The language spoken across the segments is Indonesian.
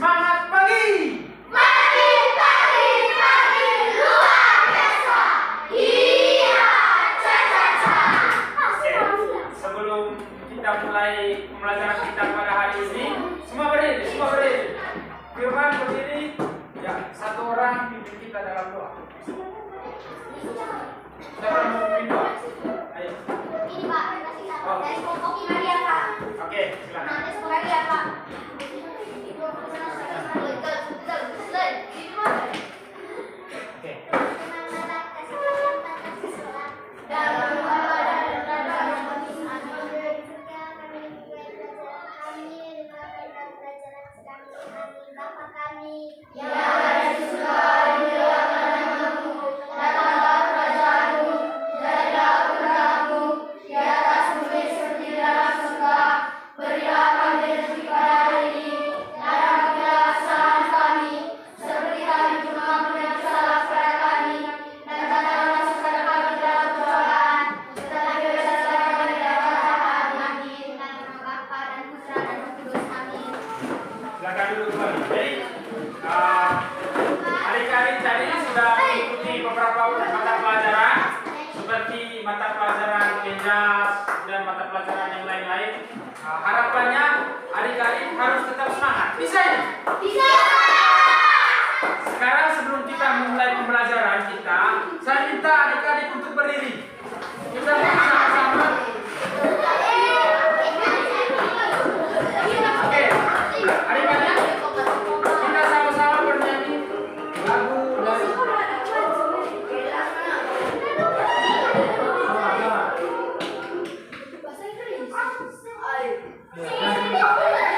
Semangat pagi! Pagi luar biasa. Iya, caca. Oke, sebelum kita mulai pembelajaran kita pada hari ini, semua berdiri. Firman berdiri. Ya, satu orang pimpin kita dalam doa. Siapa yang mau pimpin doa? Ayo. Ini Pak, dari kelompok Maria Pak. Oke, silakan. Nanti sekali ya Pak. Oke. Silakan duduk kembali. Jadi, adik-adik tadi sudah mengikuti beberapa mata pelajaran seperti mata pelajaran Genjas dan mata pelajaran yang lain-lain. Harapannya adik-adik harus tetap semangat. Bisa ini? Bisa. Sekarang sebelum kita memulai pembelajaran kita, saya minta adik-adik untuk berdiri. Kita bersama-sama. Oke, adik-adik, kita sama-sama bernyanyi lagu dari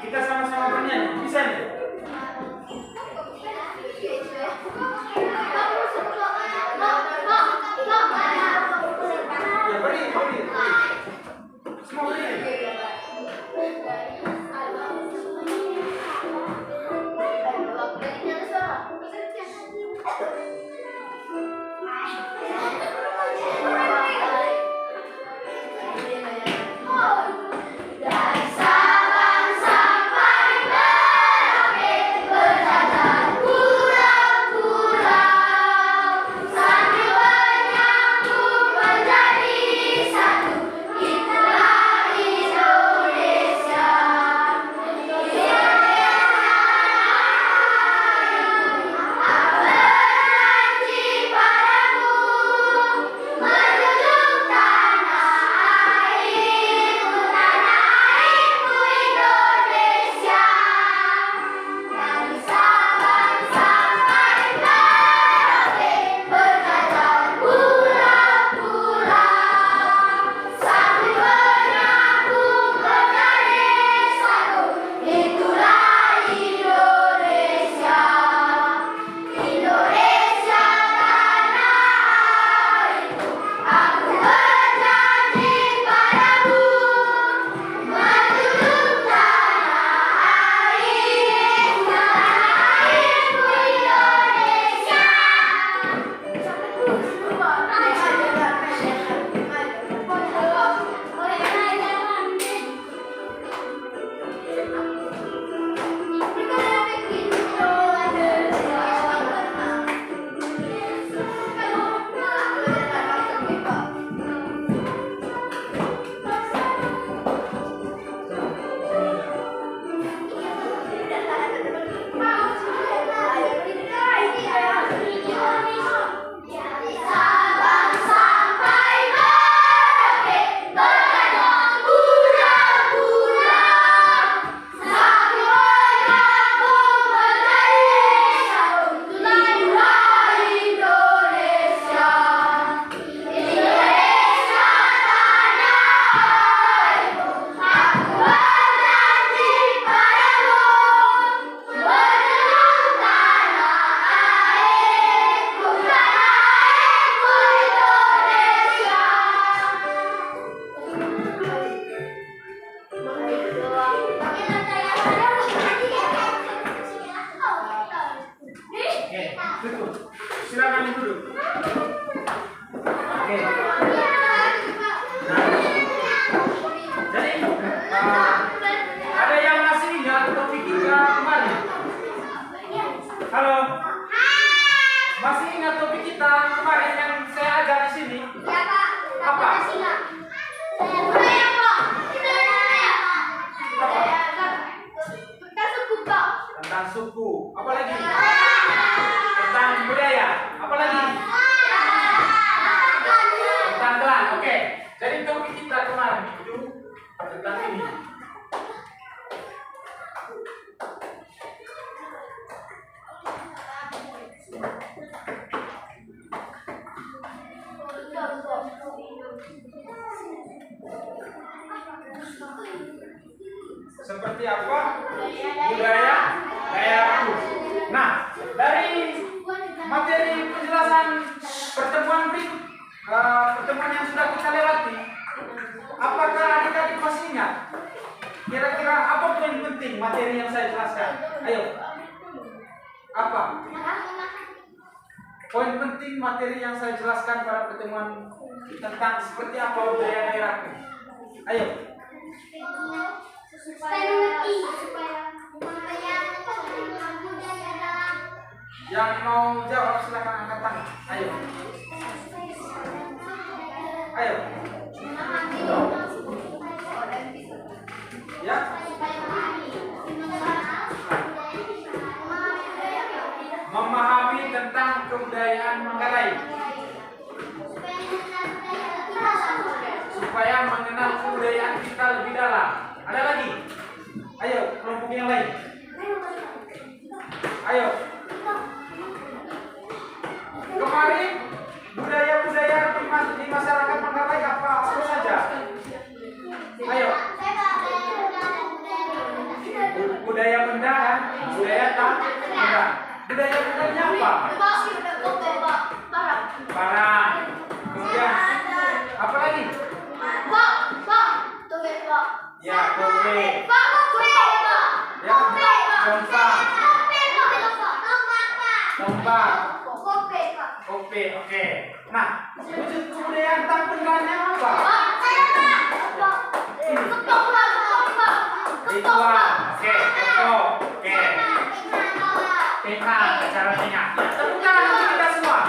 kita sama-sama bernyanyi. Bisa nih? Ya, berdiri. Semua berdiri. Sambil menyambung menjadi satu, itulah Apa? Budaya, Pak. Apa? Tentang suku, Pak. Tentang suku. Apa lagi? Tentang budaya. Apa lagi? Tentang klan. Oke. Jadi topik kita kemarin itu tentang ini. Seperti apa budaya daerahku. Nah, dari materi penjelasan pertemuan berikut, pertemuan yang sudah kita lewati, apakah adik-adik masih ingat? Kira-kira apa poin penting materi yang saya jelaskan? Ayo. Apa? Poin penting materi yang saya jelaskan pada pertemuan tentang seperti apa budaya daerahku. Ayo. Yang mau jawab silakan angkat tangan. Ayo. Ayo. Ya. Memahami tentang kebudayaan Manggarai supaya mengenal kebudayaan kita lebih dalam. Ada lagi? Ayo, kelompok yang lain. Ayo. Kemarin budaya-budaya di masyarakat Manggarai apa saja? Ayo. Budaya benda kan? Budaya tak benda. Budaya bendanya apa? Barang. Kemudian apa lagi? Ya, kowe. Ya, tombak. Tombak. Kope, oke. Nah, wujud kebudayaan tak bendanya apa? Ritual, oke, foto, oke. Pena, cara ingat. Ya, tepuk tangan untuk kita semua.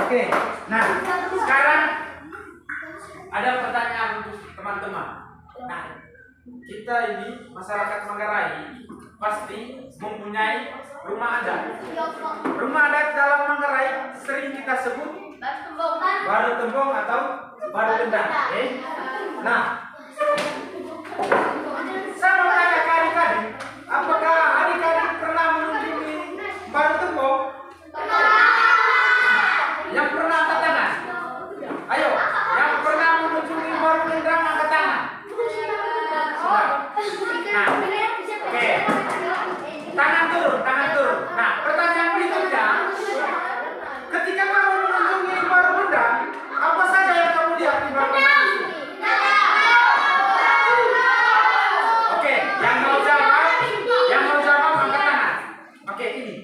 Oke, nah sekarang ada pertanyaan untuk teman-teman. Nah, kita ini masyarakat Manggarai pasti mempunyai rumah adat. Rumah adat dalam Manggarai sering kita sebut baru tembong atau baru tendang. Nah, saya mau tanya ke adik-adik, apakah adik-adik pernah mengunjungi baru tembong? Yang pernah angkat tangan? Ayo, yang pernah mengunjungi baru tendang angkat tangan. Sudah. Nah, oke. Tangan turun, tangan turun. Nah, pertanyaan berikutnya, ketika kamu mengunjungi baru tendang, apa saja yang kamu lihat di baru tendang itu? Oke, yang mau jawab angkat tangan. Oke, ini.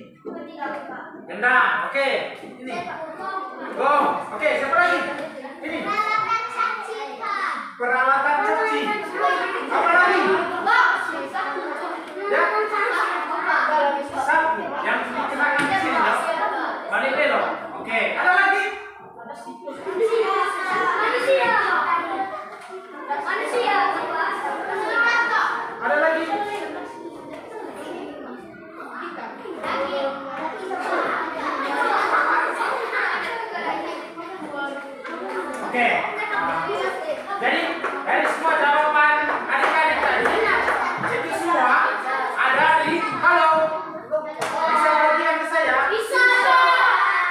Gendang, oke, ini. Gong, oke, siapa lagi? Ini. Peralatan cuci. Apa lagi? Ya. Sapu yang dikenakan di sini. Balik belok. Oke, ada lagi? Ada lagi? Oke. Jadi dari semua jawaban adik-adik tadi itu semua ada di halo. Bisa bagian ke saya? Bisa.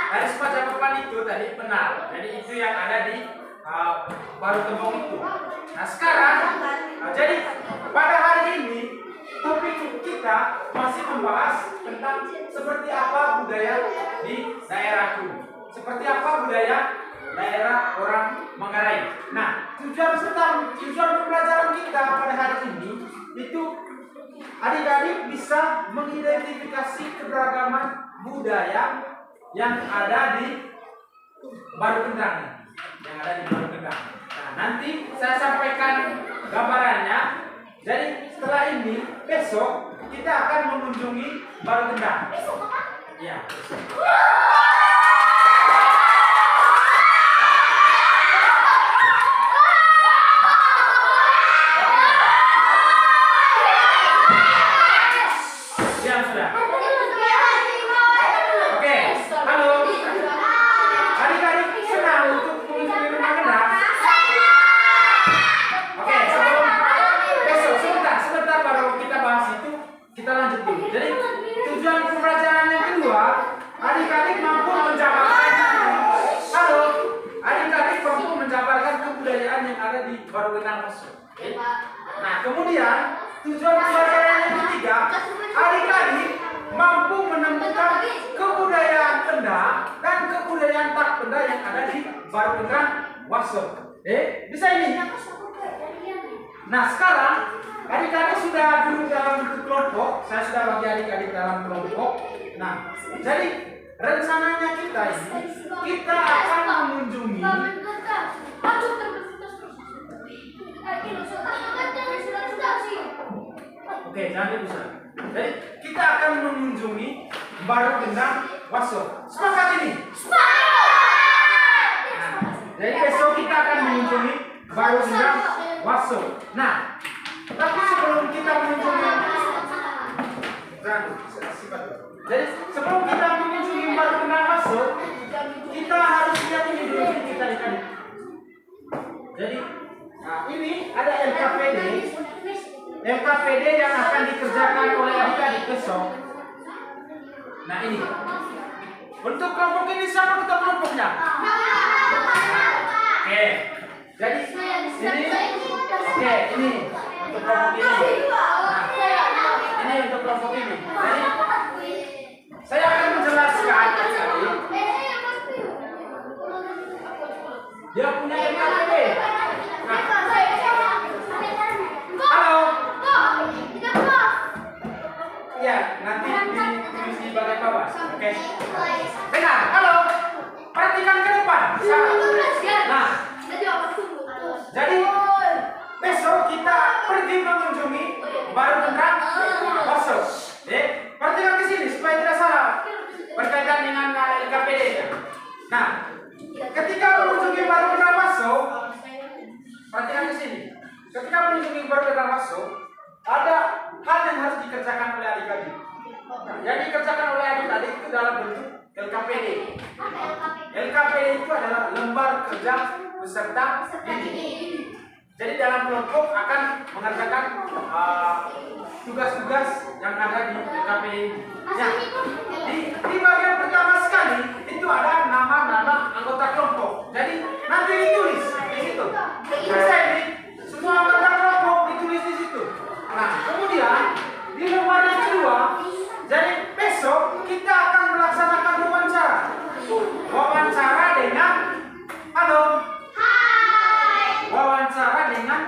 Dari semua jawaban itu tadi benar. Jadi itu yang ada di baru tembong itu. Nah sekarang jadi pada hari ini topik kita masih membahas tentang seperti apa budaya di daerahku. Seperti apa budaya daerah orang Manggarai. Nah, tujuan pembelajaran kita pada hari ini itu adik-adik bisa mengidentifikasi keberagaman budaya yang ada di Baru Kendang. Nah, nanti saya sampaikan gambarannya. Jadi setelah ini besok kita akan mengunjungi Baru Gendang. Ya. Siap sudah. Oke, halo. Adik-adik senang untuk mengunjungi rumah Gendang? Oke, sebelum besok sebentar baru kita bahas itu, kita lanjut dulu. Jadi tujuan pembelajaran yang kedua, adik-adik mampu menjabarkan. Halo, adik-adik mampu menjabarkan kebudayaan yang ada di Baru Gendang Poso. Nah, kemudian tujuan pembelajaran yang ketiga, adik-adik mampu menemukan kebudayaan Kendang dan kebudayaan Tak Benda yang ada di Baru Gendang Waso. Bisa ini? Nah, sekarang adik-adik sudah duduk dalam bentuk kelompok. Saya sudah bagi adik-adik dalam kelompok. Nah, jadi rencananya kita ini, kita akan mengunjungi. Oke, jangan diusah. Jadi kita akan mengunjungi Baru Gendang Waso. Sepakat ini? Nah, jadi besok kita akan mengunjungi Baru Gendang Waso. Nah, tapi sebelum kita mengunjungi, jadi sebelum kita mengunjungi Baru Gendang Waso, kita harus lihat ini dulu kita lihat. Jadi, nah ini ada LKPD yang akan dikerjakan oleh adik-adik besok. Nah ini, untuk kelompok ini siapa untuk kelompoknya? Oke, jadi ini untuk kelompok ini. Nah, ini untuk kelompok ini. Jadi, saya akan menjelaskan adik-adik. Dia punya LKPD. Nah, halo. Ya, nanti ditulis di bagian bawah. Oke. Dengar, halo. Perhatikan ke depan. Nah, jadi besok kita pergi mengunjungi Baru Gendang Waso. Perhatikan ke sini supaya tidak salah berkaitan dengan LKPD. Nah, ketika mengunjungi Baru Gendang Waso, perhatikan ke sini. Ketika mengunjungi Baru Gendang Waso, ada hal yang harus dikerjakan oleh adik-adik. Yang dikerjakan oleh adik-adik itu dalam bentuk LKPD. LKPD itu adalah lembar kerja peserta didik. Jadi dalam kelompok akan mengerjakan tugas-tugas yang ada di LKPD. Nah, di bagian pertama sekali itu ada nama-nama anggota kelompok. Jadi nanti ditulis di situ. Ini semua anggota kelompok ditulis di situ. Nah, kemudian di lembar yang kedua, jadi besok kita akan melaksanakan wawancara. Wawancara dengan, halo. Wawancara dengan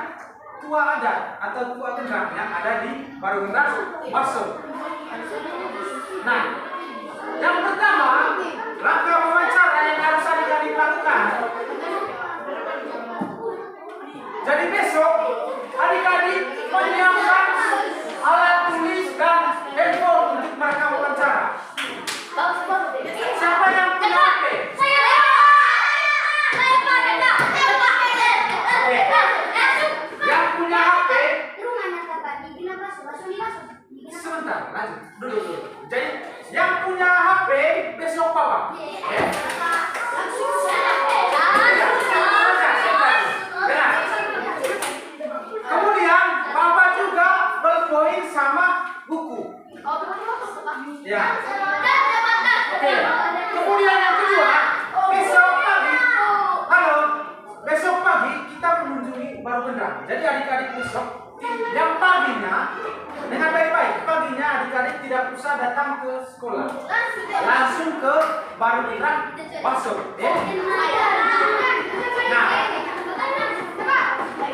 tua adat atau tua Gendang yang ada di Baru Gendang Waso. Nah, yang pertama, langkah wawancara yang harus adik-adik lakukan. Jadi besok adik-adik menyiapkan alat tulis dan handphone untuk merekam wawancara. Siapa yang punya HP? Yang punya HP? Sebentar, lanjut dulu. Jadi yang punya HP besok bawa. Kemudian Bapak juga berpoin sama buku. Ya. Oke. Kemudian yang kedua, besok pagi. Halo. Besok pagi kita mengunjungi Baru Gendang. Jadi adik-adik besok yang paginya dengan baik-baik. Paginya adik-adik tidak usah datang ke sekolah. Langsung ke Baru Gendang Waso. Nah,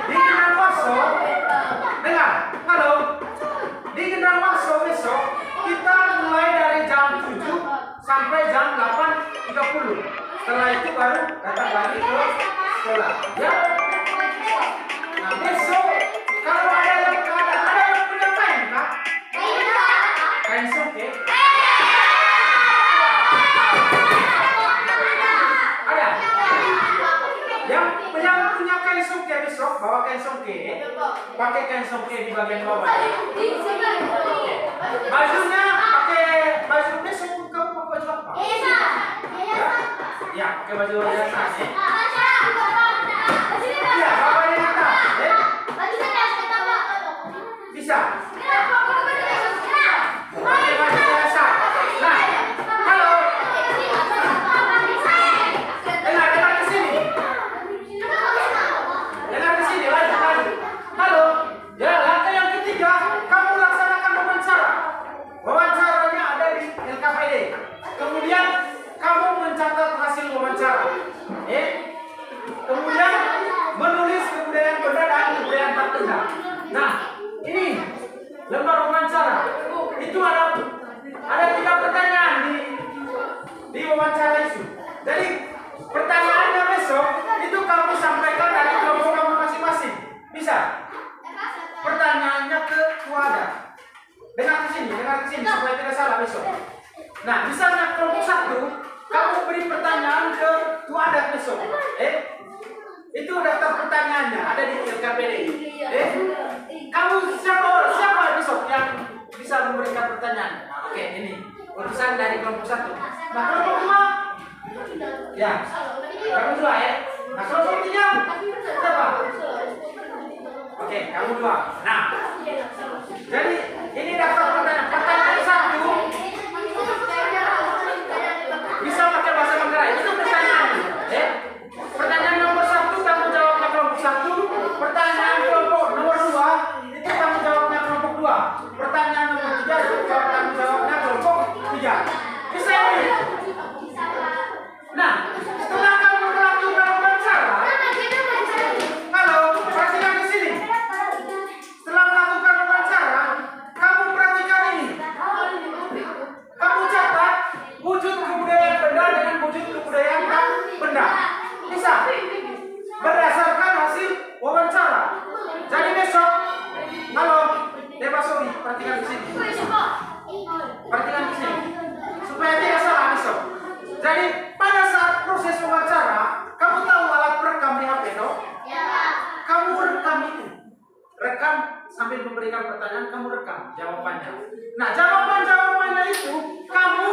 di Gendang Waso, dengar, halo. Di Gendang Waso besok kita mulai dari jam 7 sampai jam 8.30. Setelah itu baru datang lagi ke sekolah. Ya. Nah, besok kalau ada yang punya main, Kak? bawa kain songke. Pakai kain songke di bagian bawah. Bajunya pakai baju besok kamu pakai baju apa? Ya, pakai baju biasa ya. Iya, bawa yang atas. Bisa. Pakai baju biasa. Nah, halo. Dengar ke sini. Dengar ke sini, lanjut. Halo. Ya, langkah yang ketiga, kamu laksanakan wawancara. Wawancaranya ada di LKPD. Kemudian kamu mencatat hasil wawancara. Kemudian menulis kebudayaan benda dan kebudayaan tak benda. Nah, ini lembar wawancara. Itu ada 3 pertanyaan di wawancara itu. Jadi pertanyaannya besok itu kamu sampaikan dari kelompok kamu masing-masing. Bisa? Pertanyaannya ke Tuada. Dengar ke sini supaya tidak salah besok. Nah, misalnya kelompok 1, kamu beri pertanyaan ke Tuada besok. Itu daftar pertanyaannya ada di LKPD. Kamu siapa besok yang bisa memberikan pertanyaan? Nah, oke, ini utusan dari kelompok 1. Nah, kelompok 2, ya, kamu 2 ya. Nah, kelompok 3, siapa? Oke, kamu 2. Nah, jadi ini daftar pertanyaan. Pertanyaan 1 bisa pakai bahasa Manggarai. Itu pertanyaannya. Pertanyaan nomor 1 tanggung jawabnya kelompok 1. Pertanyaan kelompok nomor 2 itu tanggung jawabnya kelompok 2. Pertanyaan nomor 3 itu tanggung jawabnya kelompok 3. Bisa ini? Nah, setelah kamu melakukan wawancara, halo, perhatikan ke sini. Setelah melakukan wawancara, kamu perhatikan ini. Kamu catat wujud kebudayaan benda dengan wujud kebudayaan tak benda. Bisa? Berdasarkan hasil wawancara. Jadi besok, halo, Dewa Sobi, perhatikan ke sini. Perhatikan ke sini. Supaya tidak salah besok. Jadi pada saat proses wawancara, kamu tahu alat perekam di HP, no? Kamu rekam itu. Rekam sambil memberikan pertanyaan, kamu rekam jawabannya. Nah, jawabannya itu kamu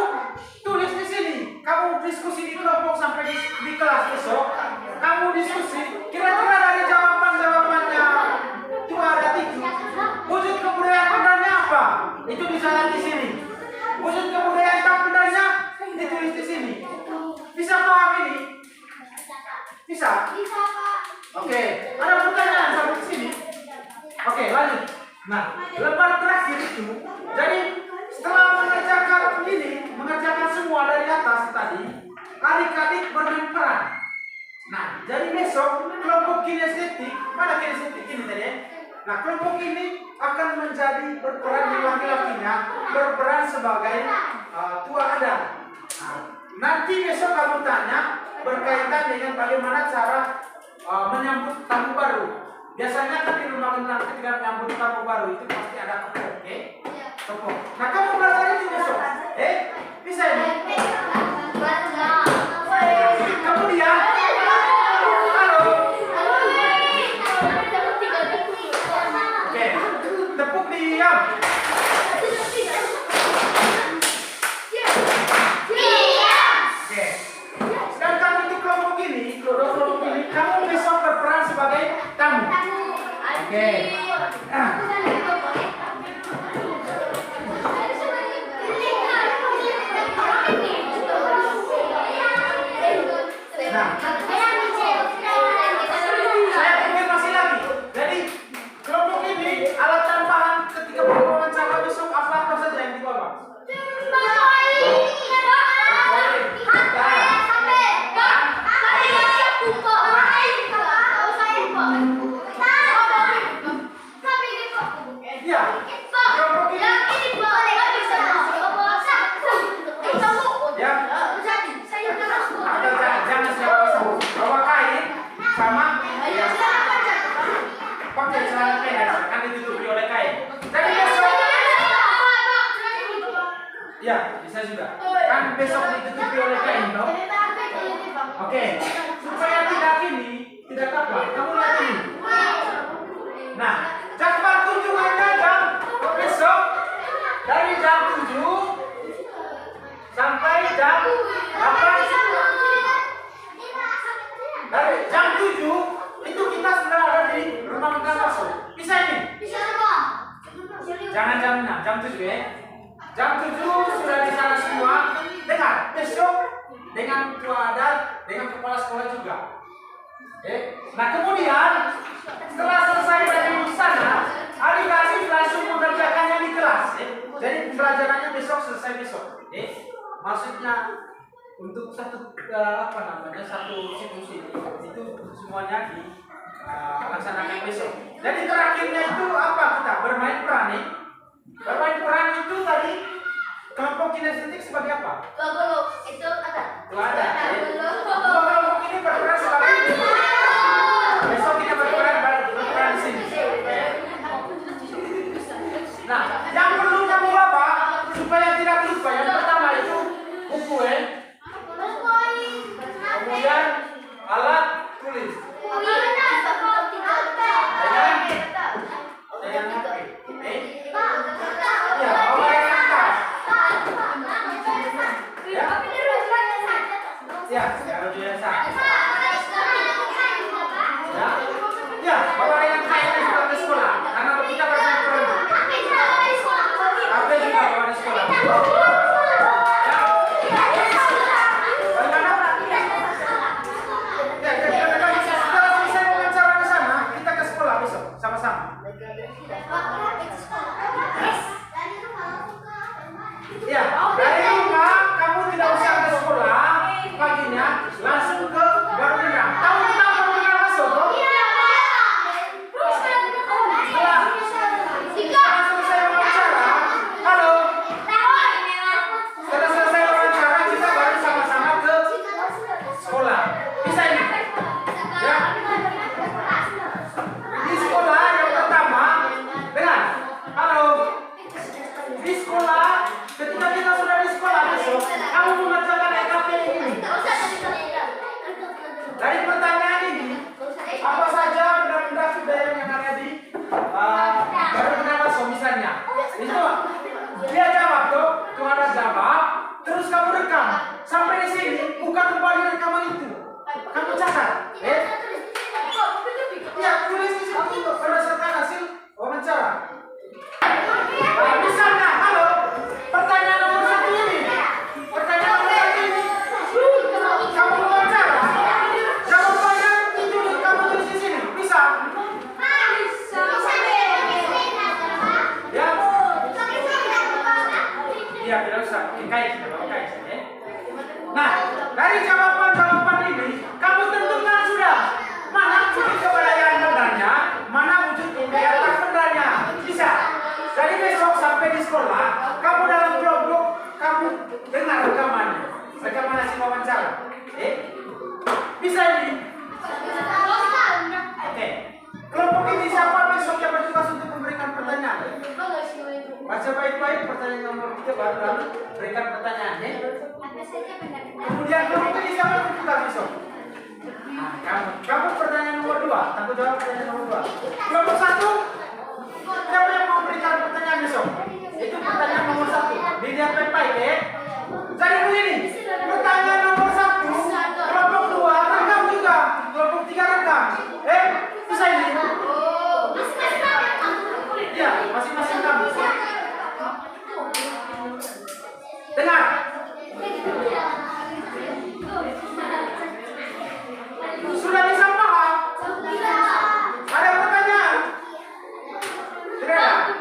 tulis di sini. Kamu diskusi di kelompok sampai di kelas besok. Kamu diskusi kira-kira dari jawabannya itu ada 3. Wujud kebudayaan bendanya apa? Itu dicatat di sini. Wujud kebudayaan tak bendanya ditulis di sini. Bisa paham ini? Bisa? Oke, ada pertanyaan sampai sini? Oke, lanjut. Nah, lembar terakhir itu, jadi setelah mengerjakan semua dari atas tadi, adik-adik bermain peran. Nah, jadi besok kelompok kinestetik, mana kinestetik ini tadi ya? Nah, kelompok ini akan menjadi berperan di laki-lakinya, berperan sebagai tua adat. Nah, nanti besok kamu tanya berkaitan dengan bagaimana cara menyambut tamu baru. Biasanya kan di rumah kenal ketika menyambut tamu baru itu pasti ada kepok, oke? Kepok. Nah, kamu belajar itu besok. Bisa ini? Kemudian, halo. Oke, tepuk diam. Oke. Sedangkan untuk kelompok ini, kamu besok berperan sebagai tamu. Oke. Nah, saya konfirmasi lagi. Jadi kelompok ini alat tambahan ketika berwawancara besok apa saja yang dibawa? Iya. Kelompok ini. Jangan bawa kain sama pakai celana pendek kan ditutupi oleh kain. Jadi besok ya bisa juga kan besok ditutupi oleh kain toh. Oke, supaya tidak apa kamu lihat ini dengan ketua adat, dengan kepala sekolah juga. Nah kemudian setelah selesai dari sana, adik-adik langsung mengerjakannya di kelas. Jadi pembelajarannya besok selesai besok. Maksudnya untuk satu satu siklus itu semuanya dilaksanakan besok. Jadi terakhirnya itu apa kita bermain peran nih? Bermain peran itu tadi kelompok kinestetik sebagai apa? Itu ada. Ada. Kelompok ini berperan sebagai besok kita berperan di sini. Nah, yang perlu kamu bawa supaya tidak lupa yang pertama itu buku kemudian alat tulis. Ya, bawa yang kertas. Ya, kalau biasa. Ya, bawa yang kayak di sekolah. Karena kita bermain peran. HP juga bawa di sekolah. Setelah selesai wawancara di sana, kita ke sekolah besok sama-sama. Ya, dari rumah kamu tidak usah ke sekolah paginya, langsung ke Barunang. Tahu kita Barunang masuk? Setelah selesai wawancara, halo. Setelah selesai wawancara, kita baru sama-sama ke sekolah. Bisa ini? Ya. Di sekolah yang pertama, dengar. Halo. Di sekolah, ketika kita sudah di sekolah besok, kamu mengerjakan EKP ini. Dari pertanyaan ini, apa saja benda-benda budaya yang ada di Barunang Maso misalnya. Itu dia jawab tuh, ada jawab, terus kamu rekam. Sampai di sini, buka kembali rekaman itu. Kamu catat. Ya, tulis di situ berdasarkan hasil wawancara. Nah, misalnya, halo, pertanyaan nomor 1 ini. Pertanyaan nomor 1 ini. Kamu wawancara. Jawabannya itu kamu tulis di sini. Bisa? Ya. Iya, tidak usah. Kait, ya. Nah, dari jawaban-jawaban ini, kamu tentukan sudah mana wujud kebudayaan benarnya, mana wujud kebudayaan benarnya. Bisa. Jadi besok sampai di sekolah, kamu dalam kelompok, kamu dengar rekamannya, rekaman hasil wawancara. Bisa ini? Oke. Kelompok ini siapa besok yang bertugas untuk memberikan pertanyaan? Baca baik-baik pertanyaan nomor 3 baru lalu berikan pertanyaannya. Kemudian kelompok ini siapa yang bertugas besok? Nah, kamu pertanyaan nomor 2, aku jawab pertanyaan nomor 2. Kelompok 1, siapa yang mau berikan pertanyaan besok? Itu pertanyaan nomor 1. Dilihat baik-baik ya. Jadi begini, pertanyaan nomor 1, kelompok 2 rekam juga, kelompok 3 rekam. Bisa ini? Iya, masing-masing kamu. Dengar. Sudah bisa paham? Ada pertanyaan? Tidak ada?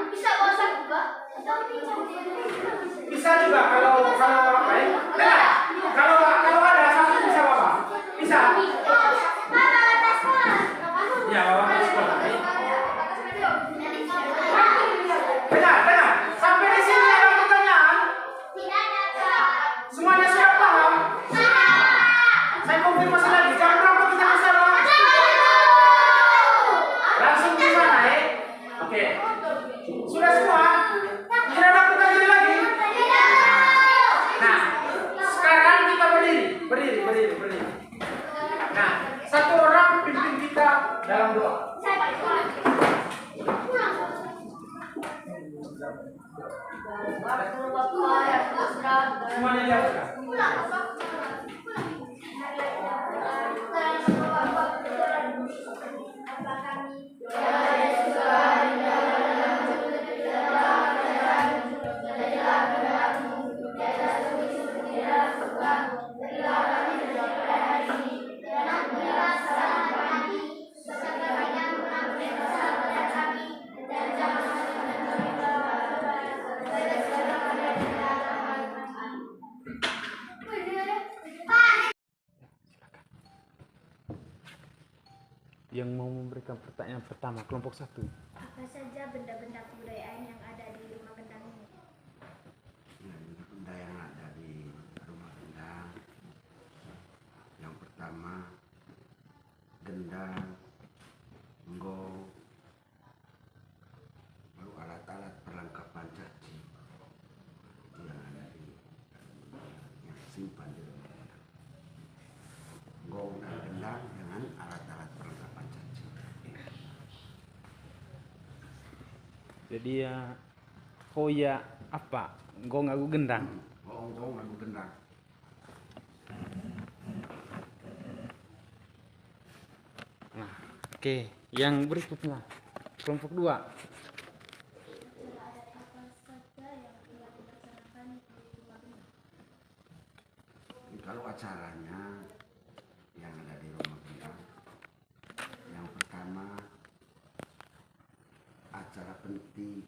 Bisa juga kalau apa ya? Dengar. Kalau ada satu bisa bawa. Bisa. Ya, bawa ke sekolah. Dengar. Sampai di sini ada pertanyaan? Semuanya sudah paham? Saya konfirmasi lagi. Jangan berapa kita masalah. Langsung di sana ya. Oke. Sudah semua? Tidak ada pertanyaan lagi? Nah, sekarang kita berdiri. Nah, satu orang pimpin kita dalam doa. Semuanya lihat. Terima yang mau memberikan pertanyaan pertama kelompok 1. Apa saja benda-benda kebudayaan yang ada di rumah gendang ini? Ya, benda yang ada di rumah gendang. Yang pertama gendang, enggong, lalu alat-alat perlengkapan caci. Itu yang ada di yang simpan di rumah gendang. Enggong dan gendang dengan alat-alat perlengkapan caci. Jadi ya hoya apa? Enggong aku gendang. Enggong lagu gendang. Nah, oke, yang berikutnya kelompok 2. Acara adat apa saja yang telah dilaksanakan di rumah gendang? Kalau acaranya yang ada di rumah gendang, yang pertama acara penting,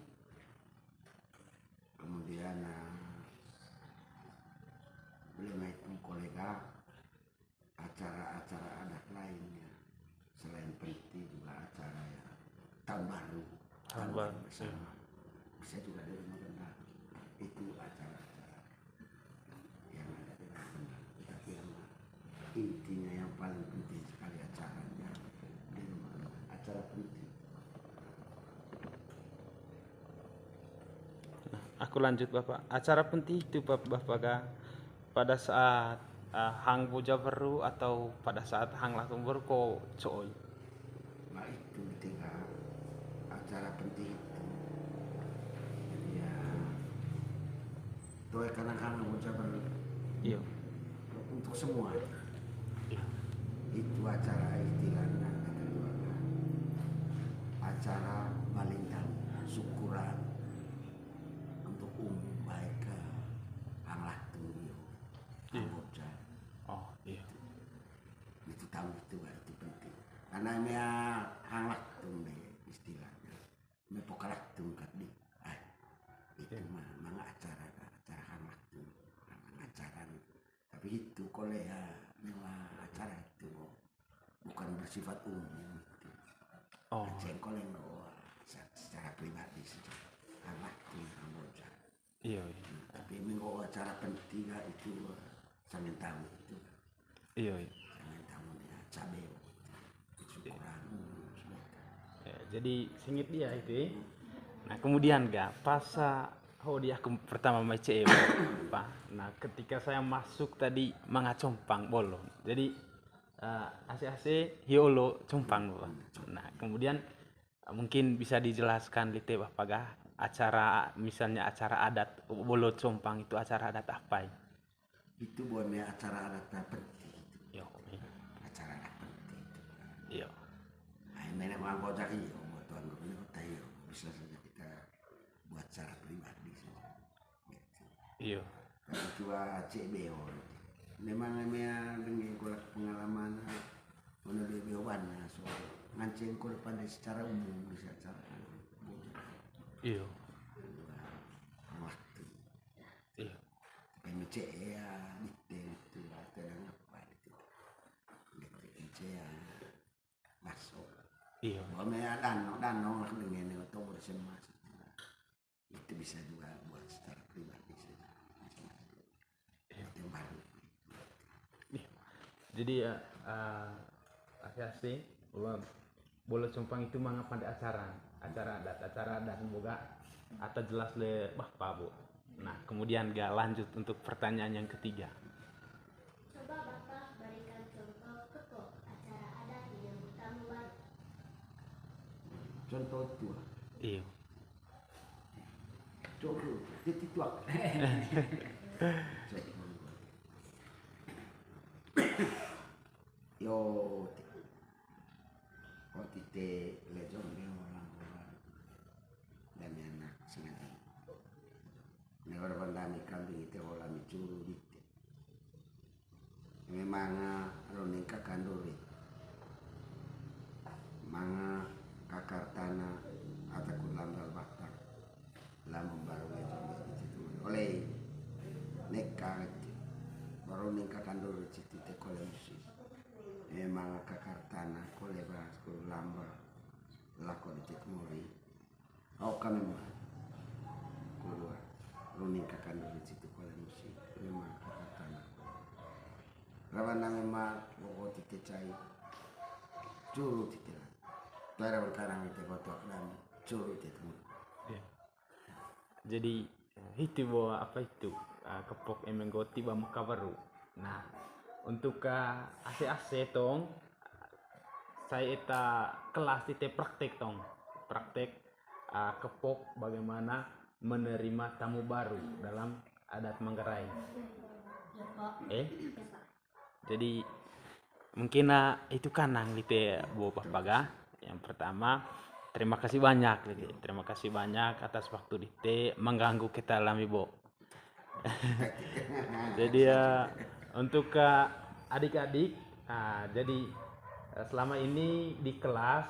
kemudian belum itu kolega acara-acara adat lainnya selain penting juga acara ya tahun baru bersama bisa juga di rumah gendang. Itu acara-acara yang ada di rumah gendang, tapi yang intinya yang paling penting sekali acaranya di rumah gendang, acara penting. Aku lanjut Bapak. Acara penting itu Bapak Kak, pada saat hang boja baru atau pada saat hang latung baru kok coy. Nah itu ketika acara penting itu, jadi ya doa kadang-kadang mengucapkan Iya. untuk semua Iya. itu acara istilahnya kata dua kan. Acara balintang syukuran untuk baik ke hang latung Iya. anggota Oh iya. itu tahu itu penting karena dia hang latung deh istilahnya me pokalatung kat di itu mah acara hang latung acara tapi itu kalau ya memang acara itu bukan bersifat umum itu. Oh Cengkol yang secara pribadi saja hang latung anggota iya. tapi minggu acara penting itu sambil tahu itu Iya. sambil tahu ya cabe syukuran Ya, jadi singit dia itu. Nah kemudian pas dia aku pertama macam Pak. Nah ketika saya masuk tadi mengacompang bolong. Jadi AC hiolo compang Pak. Nah kemudian mungkin bisa dijelaskan lite Bapak gah acara misalnya acara adat bolo compang itu acara adat apa? itu buatnya acara adat penting Yo. acara adat penting Iya. ini memang kocak iyo buat tuan guru kota iyo bisa saja kita buat secara pribadi saja gitu. Iya. Kalau cua CBO memang dengan kolak pengalaman menulis bioban so ngancing ko pandai secara umum bisa secara Iya. waktu Iya. PMC ya detail itu kadang apa itu PMC ya masuk Iya. bahwa danau lah dengan itu bersama itu bisa juga buat secara pribadi saja itu yang baru. Jadi ya asli bola compang itu mengapa ada acara adat semoga atau jelas le Bapak Bu. Nah kemudian gak lanjut untuk pertanyaan yang ketiga. Coba Bapak berikan contoh acara adat di yang utama baru. Contoh itu Iya. contoh titik tuak yo tite lejong dia orang dan anak sengaja negara bandami kambing itu orang dicuru dite memang roning kakanduri manga kakar tanah ataku lambal bakar lambung baru lejong itu oleh nekar baru ning kakanduri itu te koleksi memang kakarta tanah ko lebas ko lamba lako di cek muri kami mah keluar luning kakan dari situ ko musik memang kata tanah rawan nang mah wo tite cai curu tite lah bara karang tite kotok dan curu tite Ya. Jadi itu bahwa apa itu kepok emenggoti bamuka baru. Nah, untuk AC tong saya eta kelas itu praktek tong. Praktek kepok bagaimana menerima tamu baru dalam adat Manggarai. Jadi mungkin itu kanang gitu Bu Papaga. Yang pertama, terima kasih banyak gitu. Terima kasih banyak atas waktu mengganggu kita lami Bo. Jadi untuk adik-adik, jadi selama ini di kelas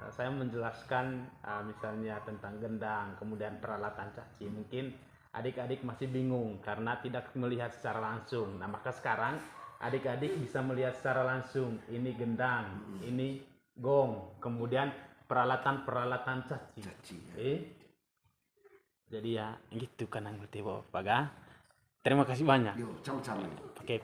saya menjelaskan misalnya tentang gendang, kemudian peralatan caci. Mungkin adik-adik masih bingung karena tidak melihat secara langsung. Nah, maka sekarang adik-adik bisa melihat secara langsung. Ini gendang, ini gong, kemudian peralatan caci. Jadi ya gitu kan ngerti Bapak. Terima kasih banyak. Yo, sama-sama. Oke.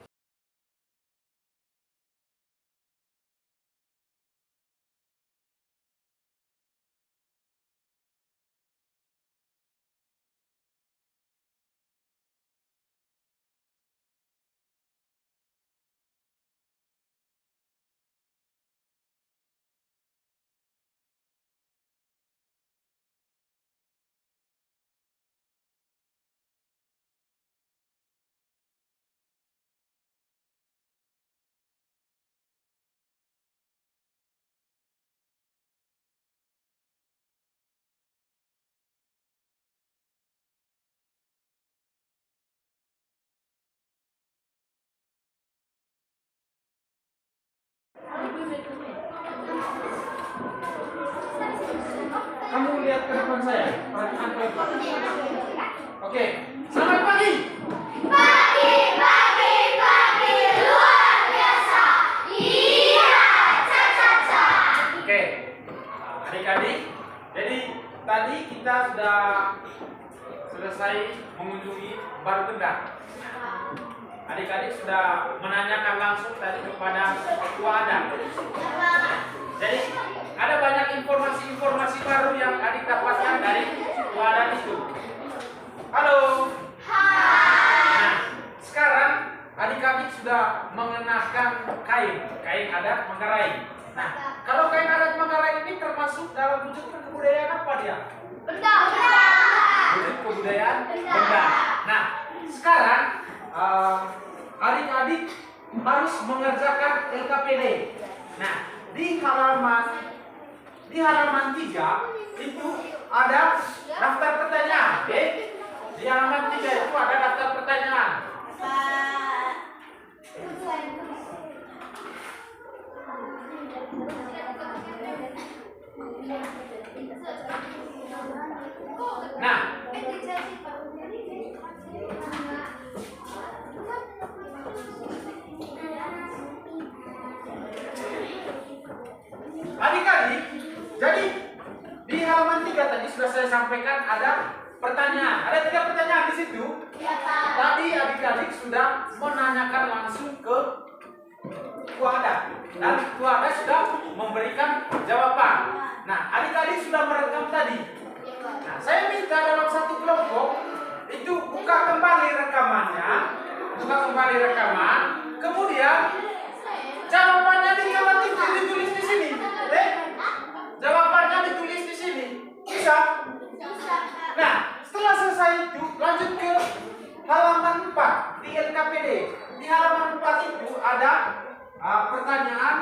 Kamu lihat ke depan saya, perhatikan ke depan. Oke, selamat pagi. Pagi, luar biasa. Iya, ca. Oke, adik-adik. Jadi tadi kita sudah selesai mengunjungi Baru Gendang. Adik-adik sudah menanyakan langsung tadi kepada ketua adat. Jadi ada banyak informasi baru yang adik dapatkan dari ketua adat itu. Halo. Nah, sekarang adik-adik sudah mengenakan kain adat Manggarai. Nah, kalau kain adat Manggarai ini termasuk dalam wujud kebudayaan apa dia? Benda. Wujud kebudayaan benda. Nah, sekarang adik-adik harus mengerjakan LKPD. Nah, di halaman 3 itu ada daftar pertanyaan, oke? Di halaman 3 itu ada daftar pertanyaan. Nah, adik-adik, jadi di halaman 3 tadi sudah saya sampaikan ada pertanyaan. Ada 3 pertanyaan di situ. Tadi adik-adik sudah menanyakan langsung ke ketua adat dan ketua adat sudah memberikan jawaban. Nah, adik-adik sudah merekam tadi. Nah, saya minta dalam satu kelompok itu buka kembali rekaman, kemudian jawabannya ditulis di sini. Jawabannya ditulis di sini. Bisa? Nah, setelah selesai itu lanjut ke halaman 4 di LKPD. Di halaman 4 itu ada pertanyaan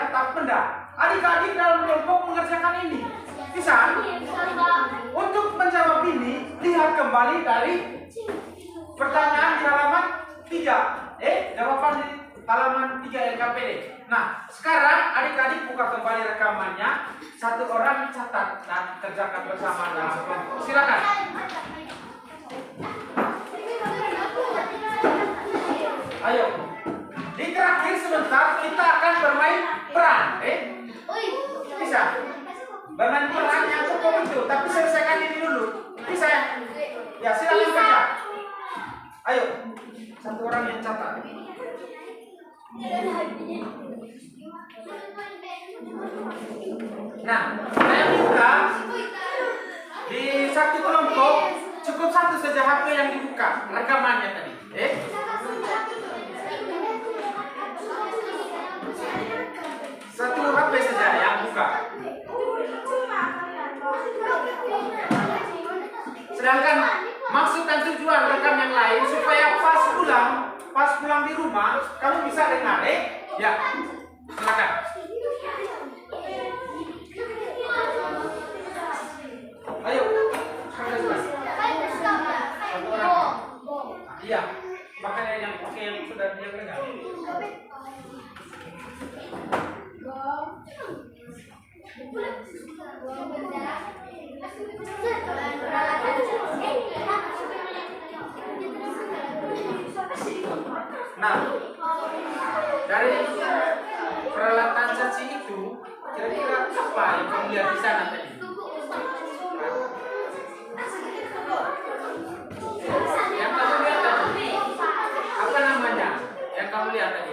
tapi enggak. Adik-adik dalam kelompok mengerjakan ini. Bisa? Untuk menjawab ini, lihat kembali dari pertanyaan di halaman 3. Jawaban di halaman 3 LKPD. Nah, sekarang adik-adik buka kembali rekamannya. Satu orang catat dan kerjakan bersama dalam kelompok. Silakan. Ayo. Di terakhir sebentar kita akan bermain peran. Bisa? Bermain peran yang cukup itu, tapi selesaikan ini dulu. Bisa ya? Ya, silakan kerja. Ayo. Satu orang yang catat. Nah, saya minta di satu kelompok cukup satu saja HP yang dibuka rekamannya tadi. Satu HP saja yang buka. Sedangkan maksud dan tujuan rekam yang lain supaya pas pulang di rumah kamu bisa dengar, ya. Silakan. Ayo. Iya. Makanya yang sudah dia dengar. Nah, dari peralatan caci itu kira-kira apa yang kamu lihat di sana tadi? Yang kamu lihat tadi apa namanya? Yang kamu lihat tadi?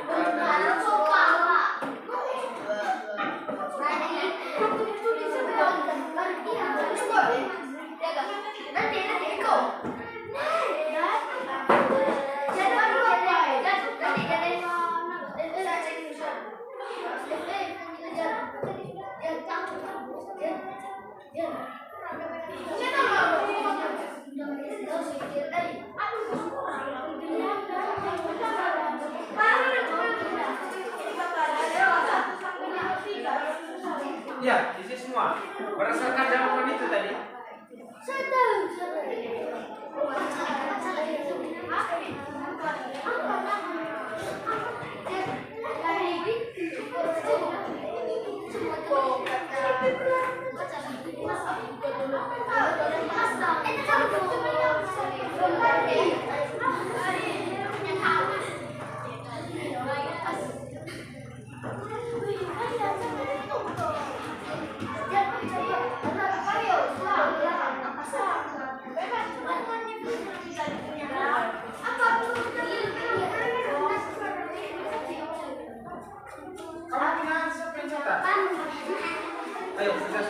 Ya, isi semua berdasarkan jawaban itu tadi. Kamu punya pencatat? Ayo, sudah.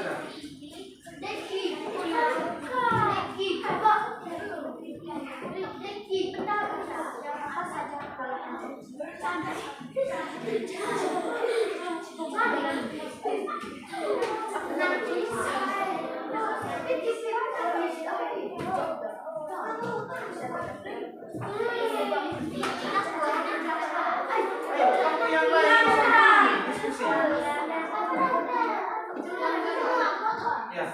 Ayo, kamu yang lain diskusi. Ya.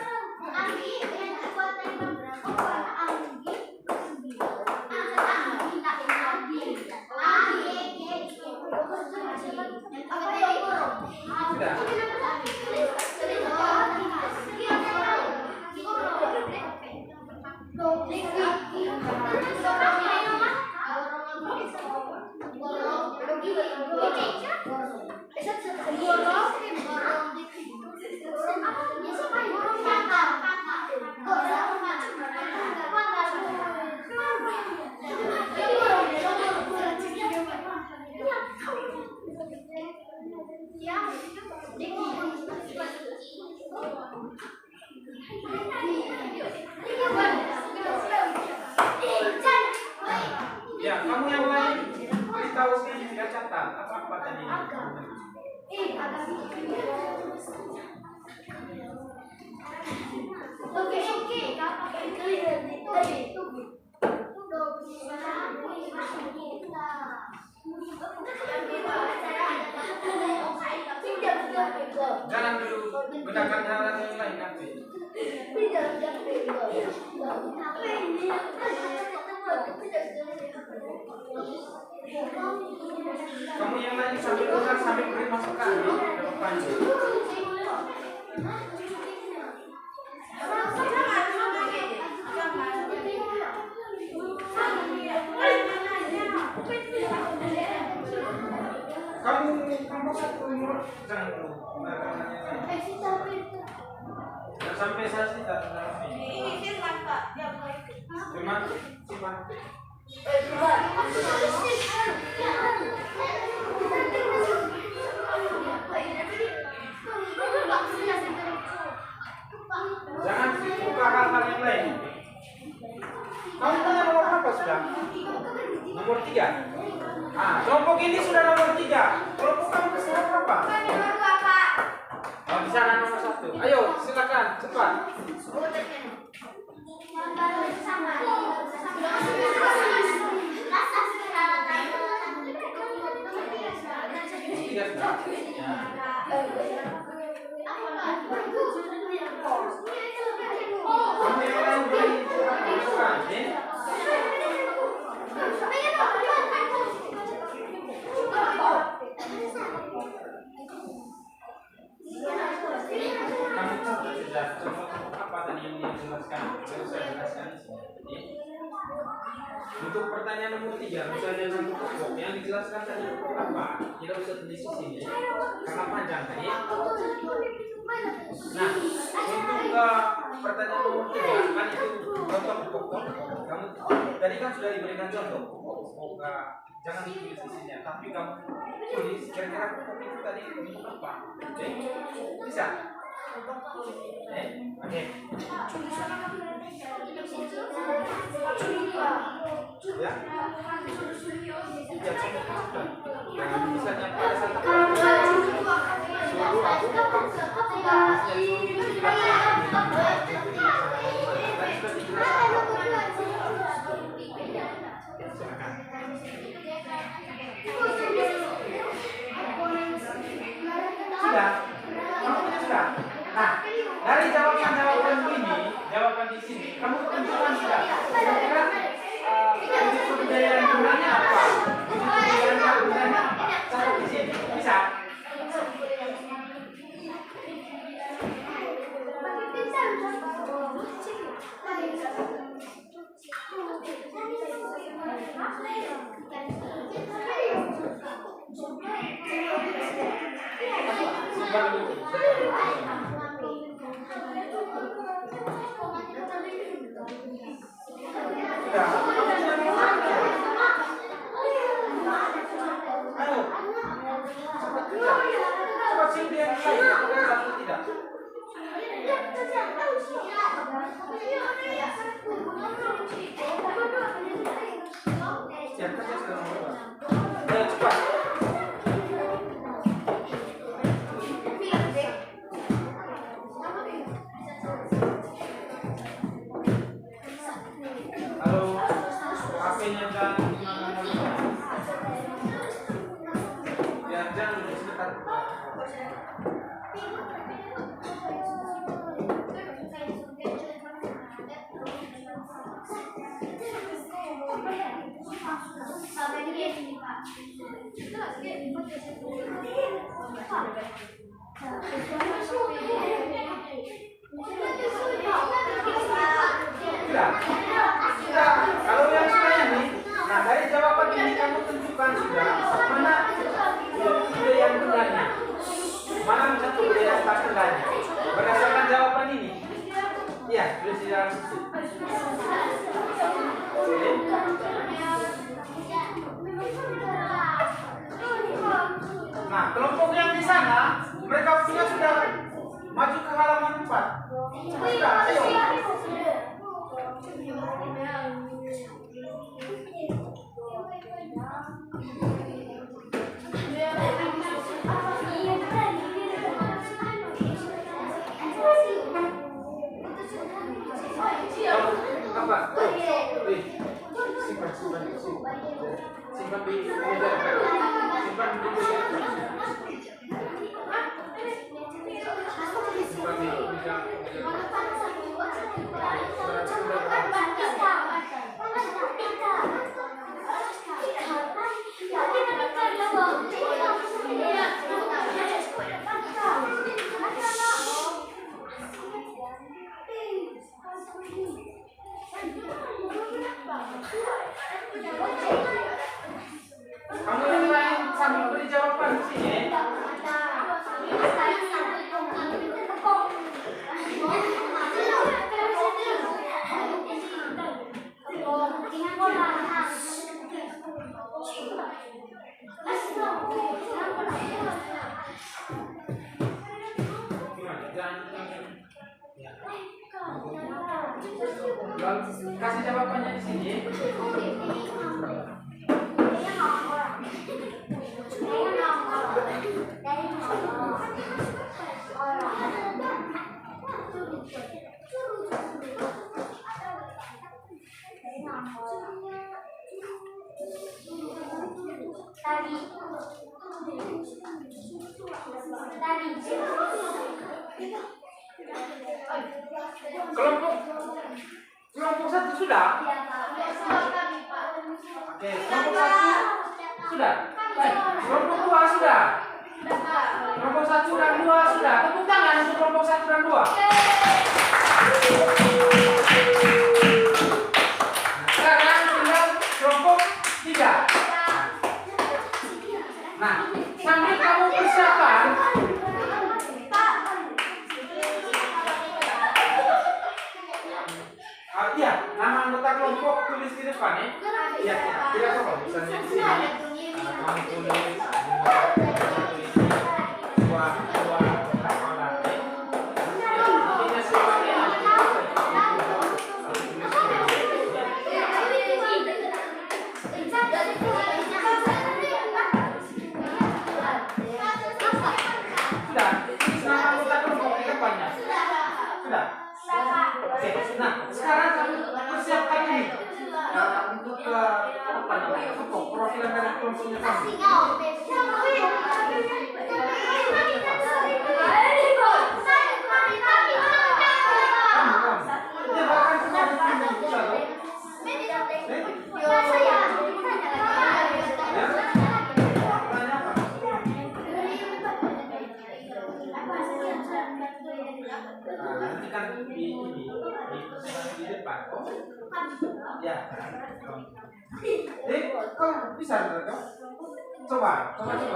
Ya, kamu yang lain beritahu sini sudah catat apa tadi? Jangan dulu gunakan hal yang lain nanti. Kamu yang lain sambil dengar sambil beri masukan ya, ke depannya. Kamu satu umur jangan sampai saya sih tak tahu. Cuma jangan buka hal-hal yang lain. Kamu tanya nomor apa sudah? Nomor 3. Kelompok ini sudah nomor 3. Kelompok kamu kesulitan apa? Di sana nomor 1. Ayo, silakan cepat. Kamu yang lain beri masukan, ya? Kamu sudah contoh apa tadi yang dia jelaskan? Saya jelaskan di sini. Untuk pertanyaan nomor 3, misalnya untuk pokok yang dijelaskan tadi apa? Tidak usah tulis di sini, karena panjang tadi. Nah, untuk pertanyaan nomor 3 kan itu contoh pokok. Kamu tadi kan sudah diberikan contoh pokok. Jangan ditulis di sini, tapi kamu tulis kira-kira pokok itu tadi untuk apa? Oke, bisa? Oke. Ya. Jangan misalnya pada saat suruh sudah. Nah, dari jawaban di sini, kamu tentukan sudah. Kira-kira wujud kebudayaan gunanya apa? Wujud kebudayaan gunanya apa? Catat di sini, bisa? Kalau yang sudah ini, nah dari jawaban ini kamu tentukan sudah mana budaya yang benarnya, mana satu budaya tak benarnya. Berdasarkan jawaban ini, ya tulis di dalam situ. Nah, kelompok yang di sana, mereka punya sudah maju ke halaman 4. Sudah, ayo. Apa? Simpan di meja. Simpan di meja. Kamu yang lain sambil beri jawaban di sini. Kasih jawabannya di sini. Kelompok satu sudah. Oke, kelompok satu sudah. Baik, kelompok dua sudah. Kelompok satu dan dua sudah. Tepuk tangan untuk kelompok satu dan dua. Sekarang tinggal kelompok tiga. Nah, sambil kamu persiapan, iya, nama anggota kelompok tulis di depan ya. Iya, tidak apa-apa. Misalnya di sini, kamu tulis dua kepala. Intinya semuanya sudah. Nama anggota kelompok di depannya. Sudah. Oke, nah sekarang kamu persiapkan ini untuk apa namanya? Profilan dari kelompoknya kamu. Dia bahkan sudah bisa loh. Nanti kan di depan, oh ya. Kau bisa enggak? Coba. Sambil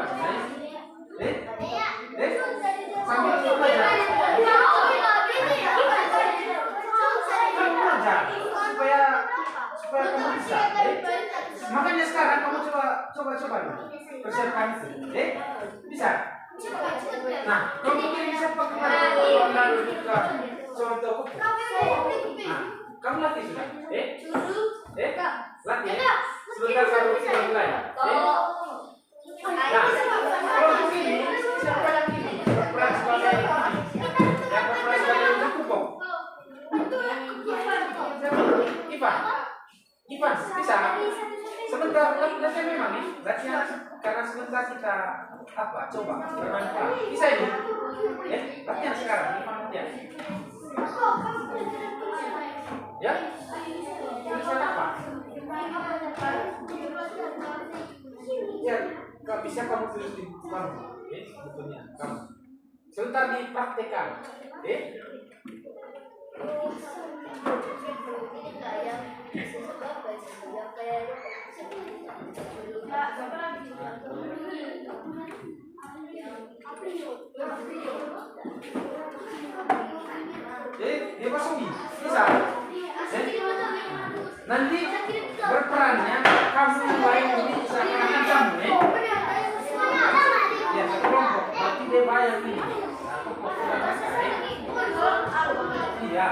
belajar. Belajar supaya kamu bisa. Makanya sekarang kamu coba dulu. Persiapkan itu. Bisa. Nah, kelompok ini siapa kemarin lalu juga contoh buku. Nah, kamu latih sudah? Latih ya? Sebentar kamu sudah mulai. Nah, kelompok ini siapa yang ini? Berperan sebagai yang berperan sebagai kelompok. Ivan, bisa? Sebentar, latihan memang nih. Latihan karena sebentar kita coba bermain pelan. Bisa ini? Ya, latihan sekarang. Ivan latihan. Ya? Tulisan apa? Ya, gak bisa kamu tulis di kamu. Bukunya kamu. Sebentar dipraktekkan. Dia Sobi, bisa? Nanti berperannya kamu yang lain ini seakan-akan kamu ya satu kelompok, nanti dia bayar ini. Iya,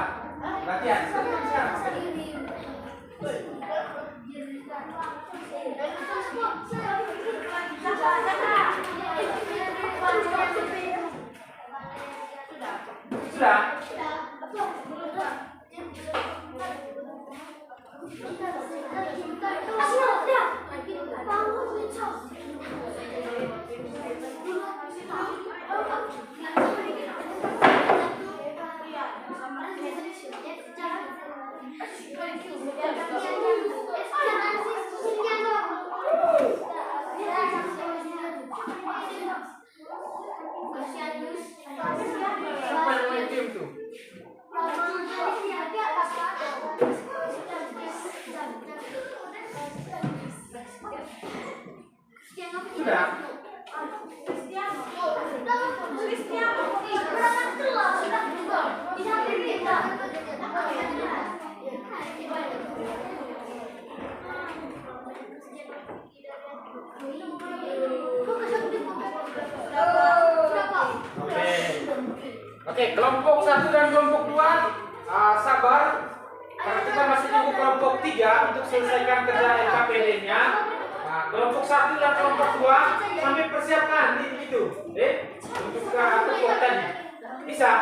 latihan sekarang. Sudah? Oke, kelompok 1 dan kelompok 2 sabar. Karena kita masih tunggu kelompok 3 untuk selesaikan kerja LKPD-nya. Nah, kelompok 1 dan kelompok 2 sampai persiapkan itu, untuk kelompok tadi. Bisa?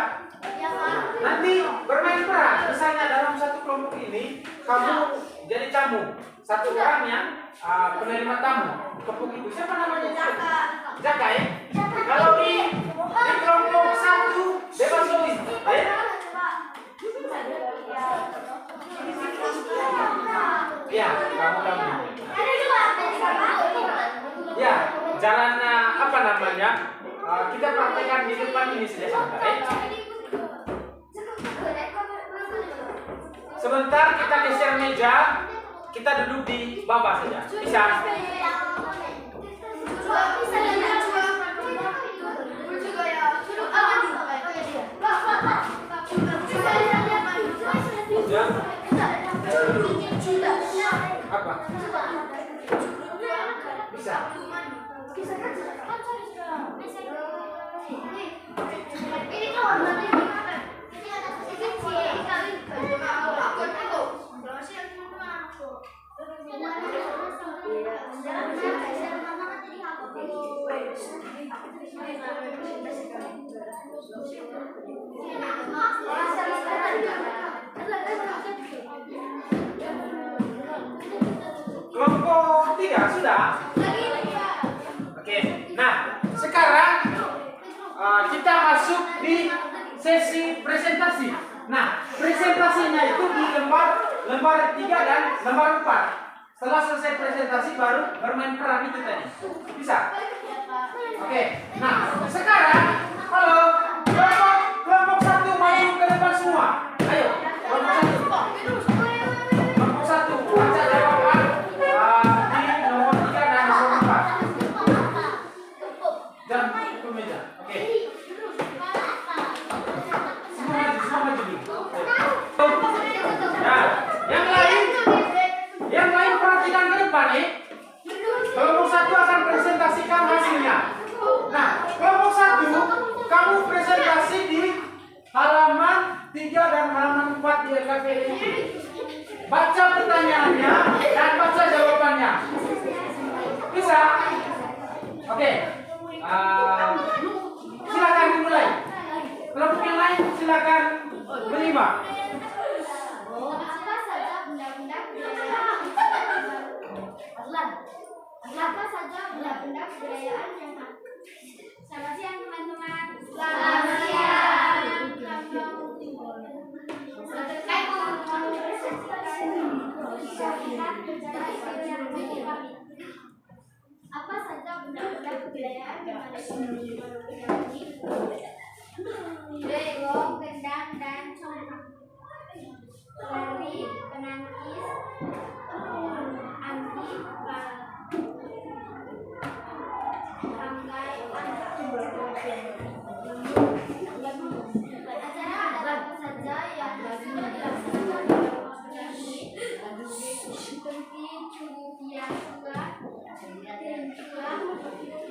Nanti bermain peran. Misalnya dalam satu kelompok ini kamu jadi tamu, satu orang yang penerima tamu. Kelompok itu siapa namanya? Jaka ya. Kalau di kelompok 1 bebas solid, ya kamu tamu. Ya, jalan apa namanya? Kita praktekkan di depan ini saja sebentar. Sebentar kita geser meja, kita duduk di bawah saja. Bisa? Ya. Apa? Bisa? Kelompok 3 sudah? Oke. Nah, sekarang kita masuk di sesi presentasi. Nah, presentasinya itu di lembar 3 dan lembar 4. Setelah selesai presentasi baru bermain peran itu tadi. Bisa? Oke. Nah, sekarang halo, kelompok 1 maju ke depan semua. Ayo, kelompok 1. Kelompok 1 baca jawaban di nomor 3 dan nomor 4. Jangan ke meja. Oke. Semua maju nih. Nah, yang lain perhatikan ke depan nih. Kelompok 1 akan presentasikan hasilnya. Nah, kelompok 1 kamu presentasi di halaman 3 dan halaman 4 di LKPD ini. Baca pertanyaannya dan baca jawabannya. Bisa? Oke. Silakan dimulai. Kelompok yang lain silakan berlima. Apa saja benda-benda kebudayaan yang Selamat siang teman-teman. Selamat siang. Apa saja benda-benda kebudayaan yang ada di Bego, gendang, dan congkak. Lari, penangkis, anti, tanggai, acara adalah apa saja yang dilaksanakan seperti curug yang tua, tengkulah,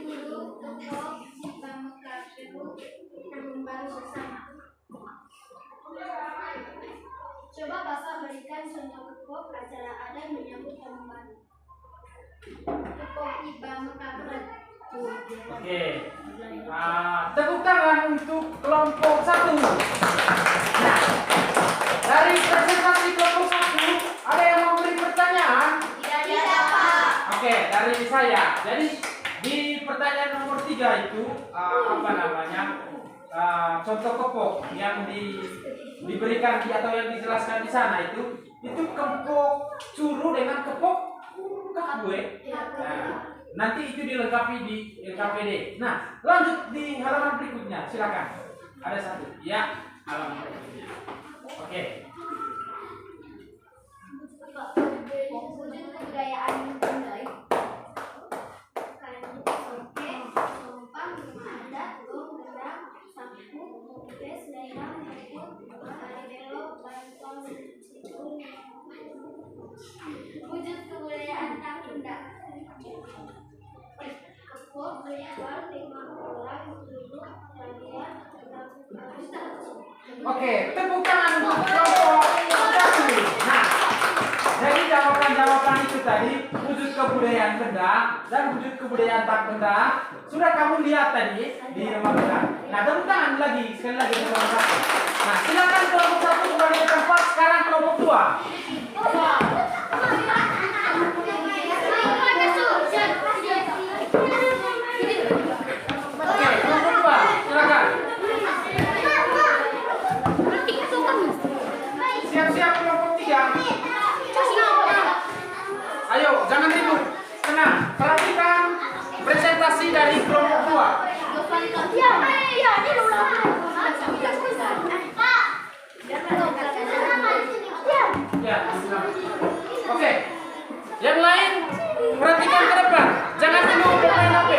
guru, toko, jika mekaperu, tahun baru bersama. Coba Bapak berikan contoh kepok acara adat menyambut tahun baru. Tepuk iba mekaperu. Oke. Tepuk tangan untuk kelompok 1. Nah, dari presentasi kelompok 1 ada yang mau beri pertanyaan? Tidak, Pak. Oke, dari saya. Jadi di pertanyaan nomor 3 itu apa namanya? Contoh kepok yang diberikan atau yang dijelaskan di sana itu kepok curu dengan kepok kakue. Nah, nanti itu dilengkapi di LKPD. Nah, lanjut di halaman berikutnya, silakan. Ada satu, ya, halaman berikutnya. Oke. Wujud kebudayaan Bundai. Sompang, adat, gong, gendang, sapu, bes, lendang, mekut, tari belok, bantong, Wujud kebudayaan Takunda. kepok, ritual, 5 orang, duduk, tarian, Oke, tepuk tangan untuk kelompok satu. Nah, jadi jawaban-jawaban itu tadi wujud kebudayaan benda dan wujud kebudayaan tak benda sudah kamu lihat tadi di rumah benda. Nah, tepuk tangan lagi sekali lagi untuk kelompok satu. Nah, silakan kelompok satu kembali ke tempat. Sekarang kelompok dua. Oke, kelompok dua, silakan. Siap-siap kelompok tiga. Ayo, jangan ribut. Tenang, perhatikan presentasi dari kelompok dua. Ya, oke. Yang lain perhatikan ke depan. Jangan dulu bermain HP.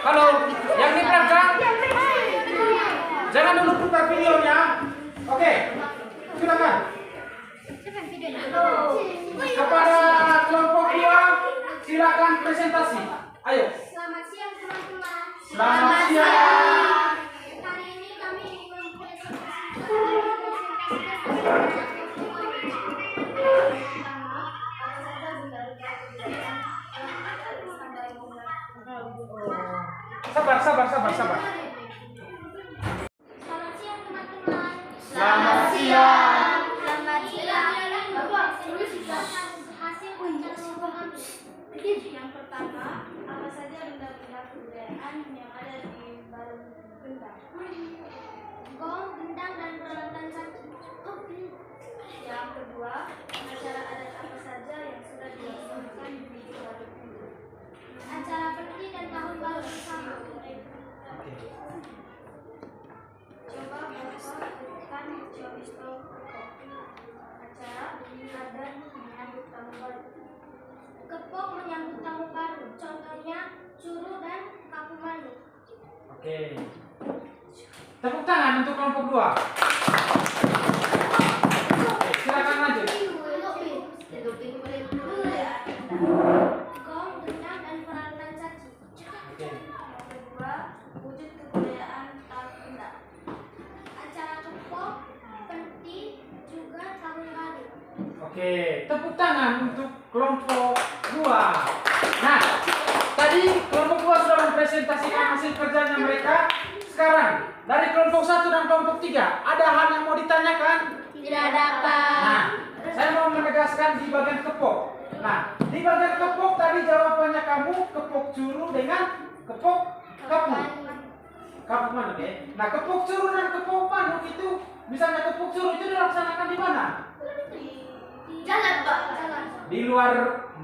Halo, yang di belakang jangan dulu putar videonya. Oke, silakan. Kepada kelompok 2, silakan presentasi. Ayo. Selamat siang teman-teman. Selamat siang. Hari ini kami Sabar. Selamat siang teman-teman. Selamat siang. Selamat siang. Hasil pencarian yang pertama, apa saja benda-benda kebudayaan yang ada di Balon Benda? Gong, gendang, dan peralatan caci. Yang kedua, acara adat apa saja yang sudah dilaksanakan di Balon Benda? Acara pergi dan tahun baru bersama. Coba Bapak bukan Jovisto acara adat menyambut tahun baru. Kepok menyambut tahun baru, contohnya Curu dan Kapu Manu. Oke. Tepuk tangan untuk kelompok 2. Silakan lanjut. Gong, gendang, dan peralatan caci. Oke. Yang kedua, wujud kebudayaan tak benda. Acara kepok, penti, juga tahun baru. Oke, tepuk tangan untuk kelompok 2. Nah, tadi kelompok 2 sudah mempresentasikan hasil kerjanya mereka. Sekarang dari kelompok 1 dan kelompok 3, ada hal yang mau ditanyakan? Tidak dapat. Nah, saya mau menegaskan di bagian kepok. Nah, di bagian kepok tadi jawabannya kamu kepok curu dengan kepok kapu. Kapu manuk ya. Nah, kepok curu dan kepok manuk itu, misalnya kepok curu itu dilaksanakan di mana? Jalan, Pak. Jalan. Di luar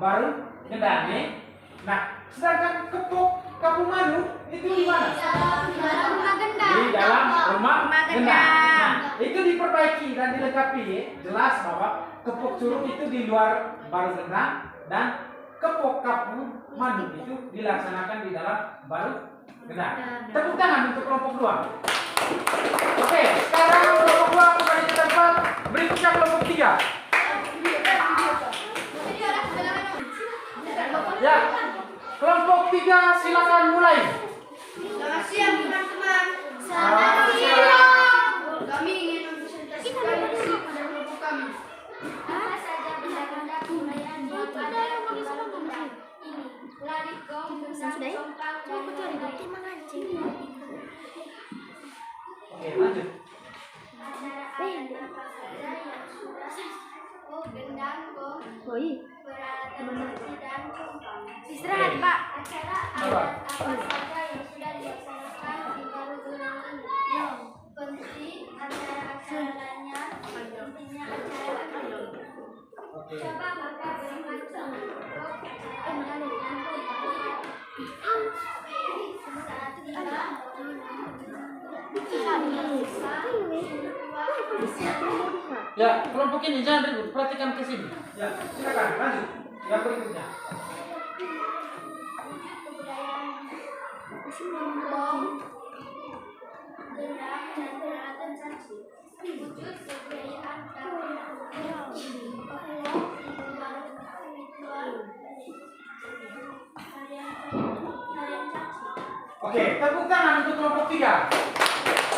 baru gendane. Nah, sedangkan kepok kapu manuk itu di mana? Di dalam rumah gendang. Di dalam rumah gendang. gendang. Nah, itu diperbaiki dan dilengkapi ya. Jelas bahwa kepok curug itu di luar baru gendang dan kepok kapu manuk itu dilaksanakan di dalam baru gendang. Tepuk tangan untuk kelompok 2. Oke, sekarang kelompok 2 kembali ke tempat. Berikutnya kelompok 3. Ya, kelompok 3 silakan mulai. Selamat siang teman-teman. Selamat siang. Kami ingin mempresentasikan hasil pada kelompok kami. Apa saja benda-benda kebudayaan yang ada di Balon Benda ini? Larik, gong, gendang, compang, dan lain-lain. Oke, lanjut. Acara adat apa saja yang sudah gendang, gong, peralatan caci, dan compang. Istirahat, Pak. Acara adat apa saja yang sudah dilaksanakan di Balon Benda ini? Penting acara-acara lainnya, intinya acara ini. Oke. Coba Bapak berikan contoh saat tiba. Ya, kelompok ini jangan ribut, perhatikan ke sini. Ya, silakan lanjut. Yang berikutnya. Gendang dan peralatan caci. Wujud kebudayaan tarian caci. Oke, tepuk tangan untuk kelompok 3.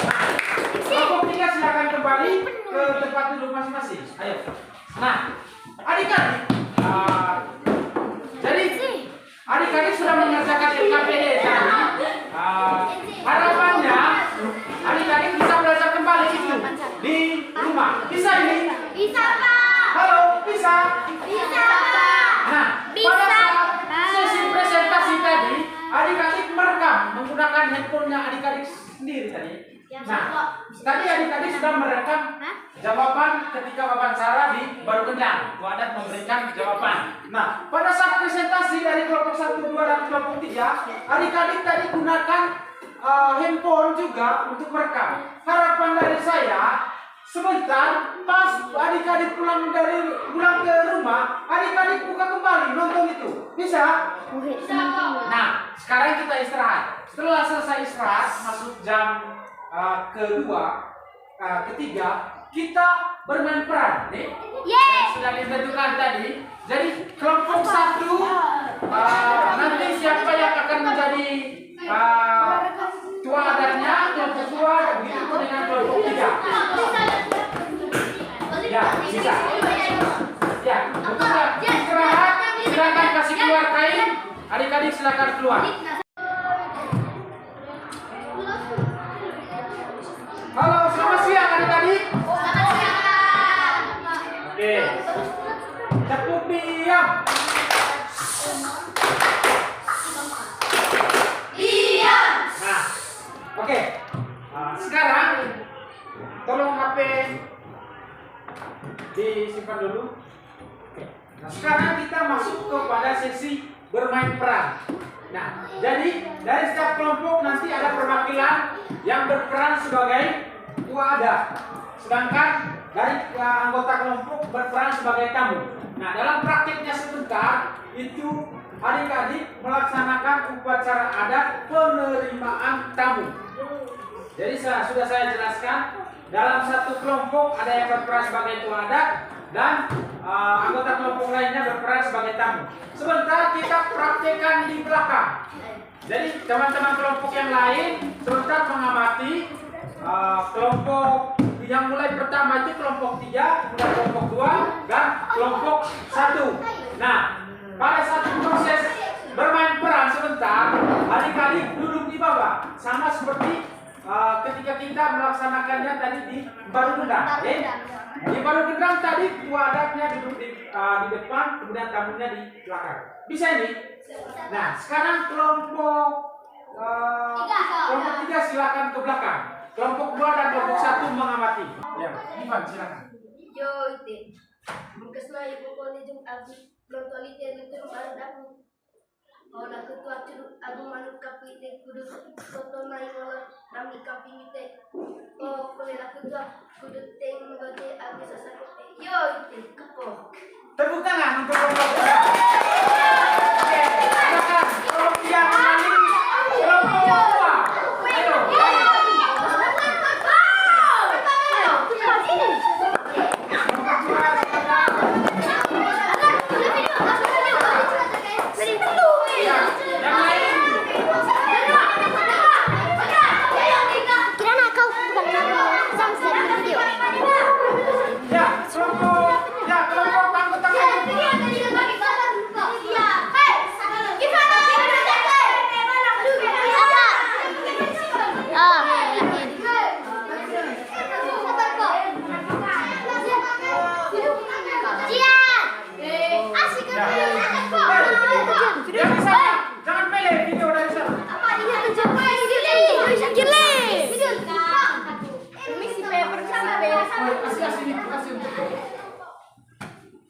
Nah, kelompok 3 silakan kembali ke tempat duduk masing-masing. Ayo. Nah, adik-adik, jadi adik-adik sudah mengerjakan LKPD tadi. Harapannya adik-adik bisa belajar kembali itu di rumah. Bisa ini? Bisa, Pak. Halo, bisa? Bisa, Pak. Nah, pada saat sesi presentasi tadi, adik-adik merekam menggunakan handphonenya adik-adik sendiri tadi. Nah, tadi adik-adik sudah merekam jawaban ketika wawancara di Baru Kendang. Wadat memberikan jawaban. Nah, pada saat presentasi dari kelompok 1, 2, dan kelompok 3, adik-adik tadi gunakan handphone juga untuk merekam. Harapan dari saya, sebentar pas adik-adik pulang ke rumah, adik-adik buka kembali nonton itu. Bisa? Nah, sekarang kita istirahat. Setelah selesai istirahat, masuk jam ketiga, kita bermain peran nih. Yang sudah ditentukan tadi. Jadi kelompok 1 nanti siapa yang akan menjadi tua adatnya, kelompok 2 begitu dengan kelompok 3. Ya, bisa. Ya, untuk istirahat, silakan kasih keluar kain. Adik-adik silakan keluar. Halo, selamat siang adik-adik. Selamat siang. Oke. Cukup diam. Diam. Nah, oke. Sekarang tolong HP disimpan dulu. Oke. Nah, sekarang kita masuk kepada sesi bermain peran. Nah, jadi dari setiap kelompok nanti ada perwakilan yang berperan sebagai tua adat. Sedangkan dari anggota kelompok berperan sebagai tamu. Nah, dalam praktiknya sebentar itu adik-adik melaksanakan upacara adat penerimaan tamu. Jadi sudah saya jelaskan, dalam satu kelompok ada yang berperan sebagai tua adat dan anggota kelompok lainnya berperan sebagai tamu. Sebentar kita praktekkan di belakang. Jadi teman-teman kelompok yang lain sebentar mengamati kelompok yang mulai pertama itu kelompok 3, kemudian kelompok 2 dan kelompok 1. Nah, pada satu proses bermain peran sebentar, adik-adik duduk di bawah, sama seperti ketika kita melaksanakannya tadi di Baru Kendang. Di Baru Kendang tadi tua adatnya duduk di depan, kemudian tamunya di belakang. Bisa ini? Nah, sekarang kelompok 3 silakan ke belakang. Kelompok 2 dan kelompok 1 mengamati. Ya, Ivan silakan. Yo ite. Mungkasna ibu koni jung abi lontolite lutur barudaku. Ona ketua curug abu manuk kapi ite kudu foto nai mola nami kapi ite. Oh kulela ketua kudu teng ngote abi sasakete. Yo ite kepo. Tepuk tangan untuk kelompok 3. Oke, silakan kelompok 3 mengamati kelompok 2. Ayo.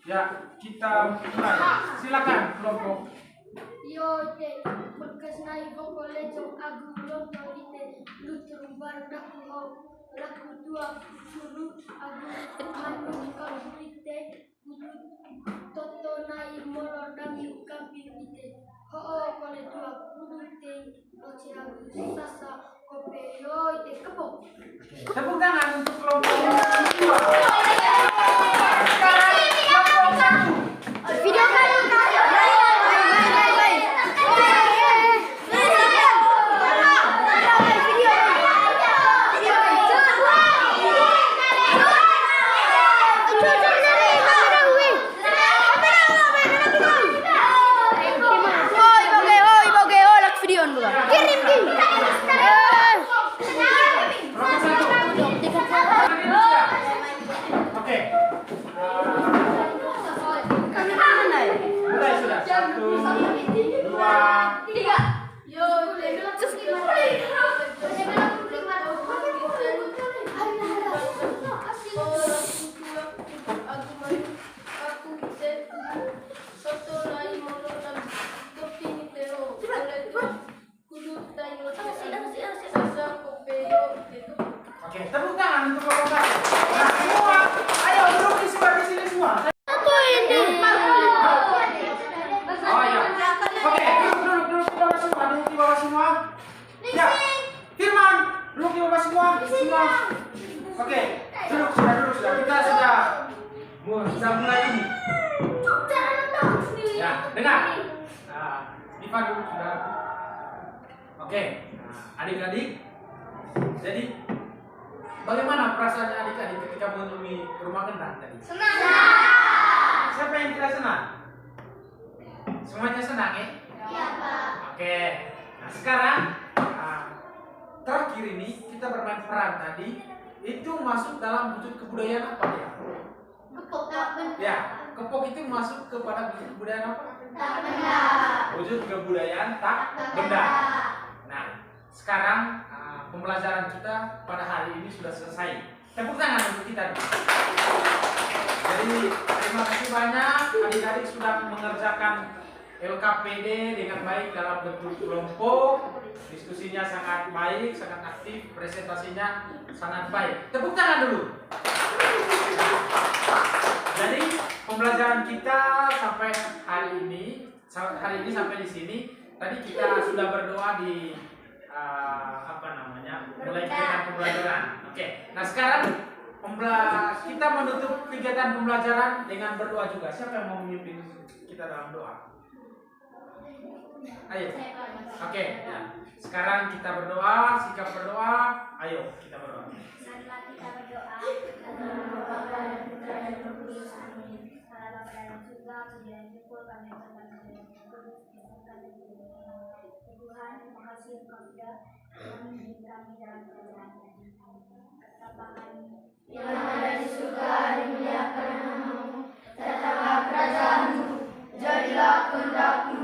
Ya, kita mulai. Silakan kelompok. Yo te bekas nai bokole jong agu lonto ite lutur barudaku ho laku dua suruh agu manu kabu ite kudu toto nai molor dami kamping ite ho kole dua kudu te oce agu sasa kope yo ite kebo. Tepuk tangan untuk kelompok 2. Sekarang kelompok 1. Video kan Oke, tepuk tangan untuk Bapak. Nah, semua, ayo duduk di sini semua. Oh iya. Oke, duduk di bawah semua, duduk di bawah semua. Ya, Firman, duduk di bawah semua. Oke, duduk sudah. Kita sudah mulai ini. Ya, dengar. Diva duduk sudah. Oke, adik-adik. Jadi, bagaimana perasaan adik-adik ketika menemui rumah kendang tadi? Senang. Siapa yang tidak senang? Semuanya senang ya? Iya, Pak. Oke. Nah sekarang terakhir ini kita bermain peran tadi itu masuk dalam wujud kebudayaan apa ya? Kepok tak benda. Ya, kepok itu masuk kepada wujud kebudayaan apa? Tak benda. Wujud kebudayaan tak benda. Nah, sekarang pembelajaran kita pada hari ini sudah selesai. Tepuk tangan untuk kita. Jadi terima kasih banyak adik-adik sudah mengerjakan LKPD dengan baik dalam bentuk kelompok. Diskusinya sangat baik, sangat aktif, presentasinya sangat baik. Tepuk tangan dulu. Jadi pembelajaran kita sampai hari ini sampai di sini. Tadi kita sudah berdoa di mulai kegiatan pembelajaran. Oke. Nah sekarang kita menutup kegiatan pembelajaran dengan berdoa juga. Siapa yang mau memimpin kita dalam doa? Ayo. Oke. Ya. Sekarang kita berdoa, sikap berdoa. Ayo kita berdoa. Marilah kita berdoa. Dalam Bapa dan Putra dan Roh Kudus. Amin. Allah Bapa dalam surga, puji dan syukur kami aturkan kepada Tuhan, terima kasih Engkau sudah mendidik kami dalam kerajaan tadi. Bapa kami yang ada di surga, dimuliakan namamu, datanglah kerajaanmu, jadilah kehendak-Mu